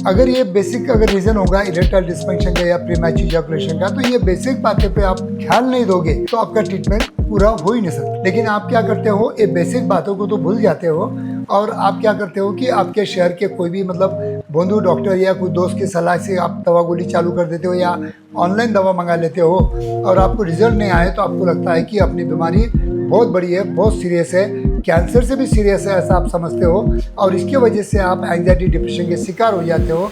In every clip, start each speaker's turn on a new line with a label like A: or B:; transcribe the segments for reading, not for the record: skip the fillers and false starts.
A: अगर ये basic reason होगा इरेक्टाइल डिस्फंक्शन का या प्रीमैच्योर इजैकुलेशन का, तो ये बेसिक बातें पे आप ख्याल नहीं दोगे तो आपका ट्रीटमेंट पूरा हो ही नहीं सकता। लेकिन आप क्या करते हो, ये बेसिक बातों को तो भूल जाते हो और आप क्या करते हो कि आपके शहर के कोई भी बंधु डॉक्टर या कोई दोस्त की सलाह से आप दवा गोली चालू कर देते हो या ऑनलाइन दवा मंगा लेते हो और आपको रिजल्ट नहीं आए तो आपको लगता है कि अपनी बीमारी बहुत बड़ी है, बहुत सीरियस है, कैंसर से भी सीरियस है ऐसा आप समझते हो और इसकी वजह से आप एंजाइटी डिप्रेशन के शिकार हो जाते हो।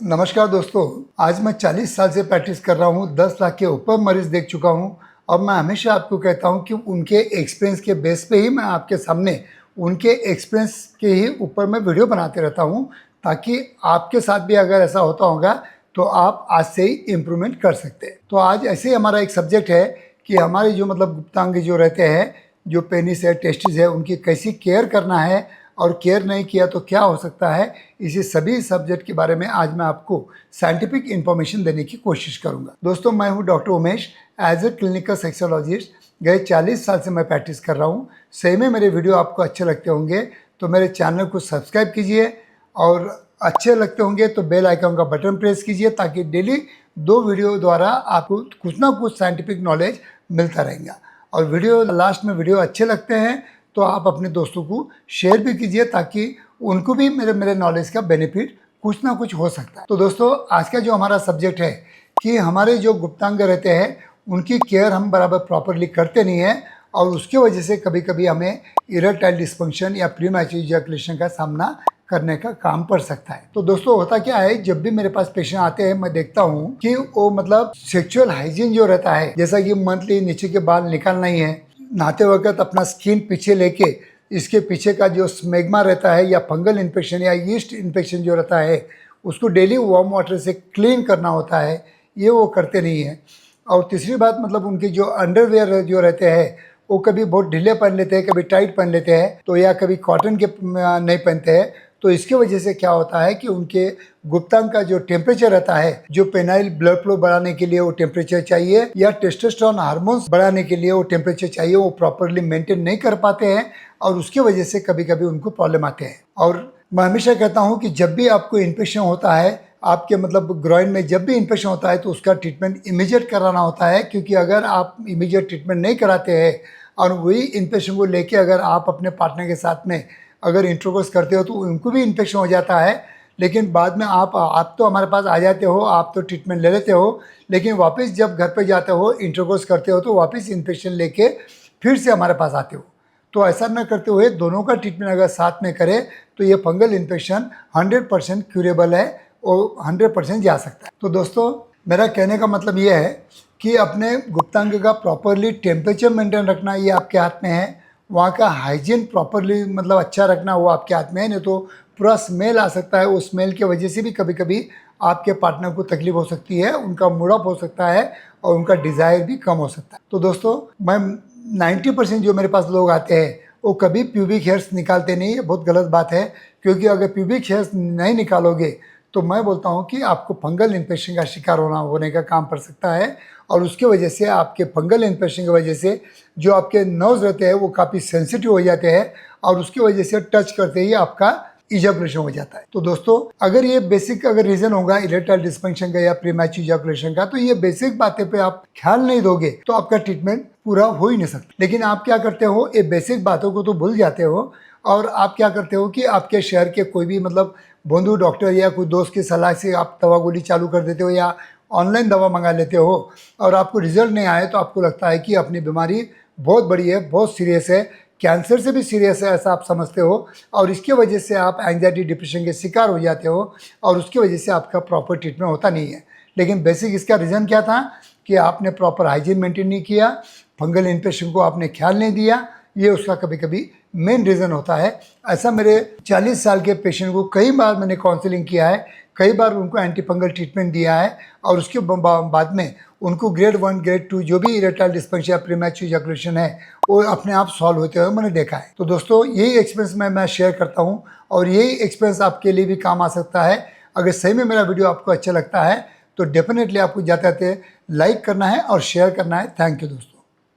A: नमस्कार दोस्तों, आज मैं 40 साल से प्रैक्टिस कर रहा हूँ, 10 लाख के ऊपर मरीज देख चुका हूँ और मैं हमेशा आपको कहता हूँ कि उनके एक्सपीरियंस के बेस पे ही मैं आपके सामने उनके एक्सपीरियंस के ही ऊपर मैं वीडियो बनाते रहता हूँ ताकि आपके साथ भी अगर ऐसा होता होगा तो आप आज से ही इम्प्रूवमेंट कर सकते हैं। तो आज ऐसे ही हमारा एक सब्जेक्ट है कि हमारे जो गुप्तांग जो रहते हैं, जो पेनिस है, टेस्टिस है, उनकी कैसी केयर करना है और केयर नहीं किया तो क्या हो सकता है। इसी सभी सब्जेक्ट के बारे में आज मैं आपको साइंटिफिक इन्फॉर्मेशन देने की कोशिश करूंगा। दोस्तों, मैं हूं doctor Umesh, as a clinical sexologist. गए 40 साल से मैं प्रैक्टिस कर रहा हूं। सही में मेरे वीडियो आपको अच्छे लगते होंगे तो मेरे चैनल को सब्सक्राइब कीजिए और अच्छे लगते होंगे तो बेल आइकन का बटन प्रेस कीजिए ताकि डेली 2 वीडियो द्वारा आपको कुछ ना कुछ साइंटिफिक नॉलेज मिलता रहेगा। और वीडियो लास्ट में वीडियो अच्छे लगते हैं तो आप अपने दोस्तों को शेयर भी कीजिए ताकि उनको भी मेरे नॉलेज का बेनिफिट कुछ ना कुछ हो सकता है। तो दोस्तों, आज का जो हमारा सब्जेक्ट है कि हमारे जो गुप्तांग रहते हैं उनकी केयर हम बराबर प्रॉपरली करते नहीं हैं और उसकी वजह से कभी कभी हमें इरेक्टाइल डिस्फंक्शन या प्रीमैच्योर इजैकुलेशन का सामना करने का काम पड़ सकता है। तो दोस्तों, होता क्या है, जब भी मेरे पास पेशेंट आते हैं मैं देखता हूँ कि वो सेक्सुअल हाइजीन जो रहता है, जैसा कि मंथली नीचे के बाल निकालना ही है, नहाते वक्त अपना स्किन पीछे लेके इसके पीछे का जो स्मेग्मा रहता है या फंगल इन्फेक्शन या यीस्ट इन्फेक्शन जो रहता है उसको डेली वार्म वाटर से क्लीन करना होता है, ये वो करते नहीं है। और तीसरी बात उनके जो अंडरवेयर जो रहते हैं वो कभी बहुत ढीले पहन लेते हैं, कभी टाइट पहन लेते हैं तो या कभी कॉटन के नहीं पहनते हैं। तो इसकी वजह से क्या होता है कि उनके गुप्तांग का जो टेम्परेचर रहता है, जो पेनाइल ब्लड फ्लो बढ़ाने के लिए वो टेम्परेचर चाहिए या टेस्टोस्टेरोन हार्मोन्स बढ़ाने के लिए वो टेम्परेचर चाहिए, वो प्रॉपरली मेंटेन नहीं कर पाते हैं और उसकी वजह से कभी कभी उनको प्रॉब्लम आते हैं। और मैं हमेशा कहता हूँ कि जब भी आपको इन्फेक्शन होता है, आपके ग्रॉइन में जब भी इन्फेक्शन होता है तो उसका ट्रीटमेंट इमीडिएट कराना होता है, क्योंकि अगर आप इमीडिएट ट्रीटमेंट नहीं कराते हैं और वही इन्फेक्शन को लेके अगर आप अपने पार्टनर के साथ में अगर इंटरकोर्स करते हो तो उनको भी इन्फेक्शन हो जाता है। लेकिन बाद में आप तो हमारे पास आ जाते हो, आप तो ट्रीटमेंट ले लेते हो, लेकिन वापस जब घर पे जाते हो, इंटरकोर्स करते हो तो वापस इन्फेक्शन लेके फिर से हमारे पास आते हो। तो ऐसा न करते हुए दोनों का ट्रीटमेंट अगर साथ में करें तो ये फंगल इन्फेक्शन 100% क्यूरेबल है और 100% जा सकता है। तो दोस्तों, मेरा कहने का मतलब ये है कि अपने गुप्तांग का प्रॉपरली टेम्परेचर मेंटेन रखना ये आपके हाथ में है, वहाँ का हाइजीन प्रॉपरली अच्छा रखना वो आपके हाथ में है। नहीं तो पूरा स्मेल आ सकता है, उस स्मेल की वजह से भी कभी कभी आपके पार्टनर को तकलीफ हो सकती है, उनका मूड ऑफ हो सकता है और उनका डिज़ायर भी कम हो सकता है। तो दोस्तों, मैं 90% जो मेरे पास लोग आते हैं वो कभी प्यूबिक हेयर्स निकालते नहीं है। बहुत गलत बात है, क्योंकि अगर प्यूबिक हेयर्स नहीं निकालोगे तो मैं बोलता हूँ कि आपको फंगल इन्फेक्शन का शिकार होने का काम पड़ सकता है और उसकी वजह से आपके फंगल इन्फेक्शन की वजह से जो आपके नर्व्स रहते हैं वो काफ़ी सेंसिटिव हो जाते हैं और उसकी वजह से टच करते ही आपका इजैकुलेशन हो जाता है। तो दोस्तों, अगर ये बेसिक रीजन होगा इरेक्टाइल डिस्फंक्शन का या प्रीमैच्योर इजैकुलेशन का, तो ये बेसिक बातें पे आप ख्याल नहीं दोगे तो आपका ट्रीटमेंट पूरा हो ही नहीं सकता। लेकिन आप क्या करते हो, ये बेसिक बातों को तो भूल जाते हो और आप क्या करते हो कि आपके शहर के कोई भी बंधु डॉक्टर या कोई दोस्त की सलाह से आप दवा गोली चालू कर देते हो या ऑनलाइन दवा मंगा लेते हो और आपको रिजल्ट नहीं आए तो आपको लगता है कि अपनी बीमारी बहुत बड़ी है, बहुत सीरियस है, कैंसर से भी सीरियस है ऐसा आप समझते हो और इसकी वजह से आप एंजाइटी डिप्रेशन के शिकार हो जाते हो और उसकी वजह से आपका प्रॉपर ट्रीटमेंट होता नहीं है। लेकिन बेसिक इसका रीज़न क्या था कि आपने प्रॉपर हाइजीन मेंटेन नहीं किया, फंगल इन्फेक्शन को आपने ख्याल नहीं दिया, ये उसका कभी कभी मेन रीज़न होता है। ऐसा मेरे 40 साल के पेशेंट को कई बार मैंने काउंसलिंग किया है, कई बार उनको एंटी फंगल ट्रीटमेंट दिया है और उसके बाद में उनको ग्रेड 1 ग्रेड 2 जो भी इरेक्टाइल डिस्फंक्शन या प्रीमैच्योर इजैकुलेशन है वो अपने आप सॉल्व होते हुए मैंने देखा है। तो दोस्तों, यही एक्सपीरियंस मैं शेयर करता हूँ और यही एक्सपीरियंस आपके लिए भी काम आ सकता है। अगर सही में मेरा वीडियो आपको अच्छा लगता है तो डेफिनेटली आपको जाते जाते लाइक करना है और शेयर करना है। थैंक यू दोस्तों।